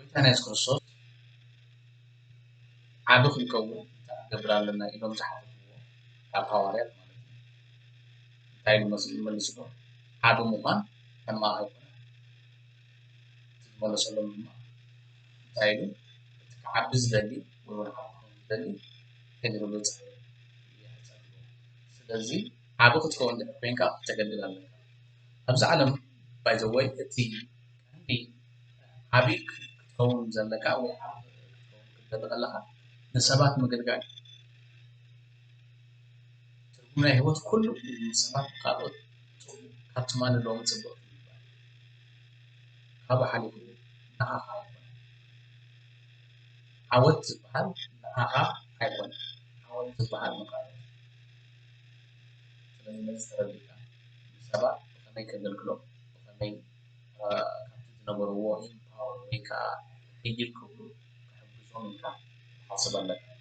ويتانا يسكرسوس عابو ኪትከውን ገብራለና ኢሎም ዝሓተትዎ ካብ ሐዋርያት ማለት ነው እንታይ መስል መልስዎ ዓዱ ምዃን ሕማቕ ኣይኮነ ዝመለሰሎም ድማ እንታይ ኢሉ ክዓቢ ዝደሊ ወይ እውን ዓቢ ክኸውን ዝደሊ ከይግብፅ ስለዚ ዓቢ ክትከውን እንድሕር ኮንካ ተገድድ ኣለካ ኣብዚ ዓለም ባይ ዘ ወይ እቲ ዓቢ ክትከውን ዘለካ ወይ ዓቢ ክትከውን ከለካ ንሰባት ምግልጋል ትርጉም ናይ ህይወት ኩሉ ንሰባት ካልኦት ካብቲ ማንነቶም ፅቡቅ ካብኡ ሓሊፉ ንዓኻ ዓወት ዝበሃል ንዓኻ ኣይኮነን ዓወት ዝበሃል ንኻልኦት ስለዚ ነዚ ተረዲእካ ሰባት ብኸመይ ከገልግሎም ብኸመይ ካብቲ ዝነበርዎ ኢምፓወር ወይ ከዓ ዕይል ክብሉ ክሕግዞም ኢልካ ሓስብ ኣለካ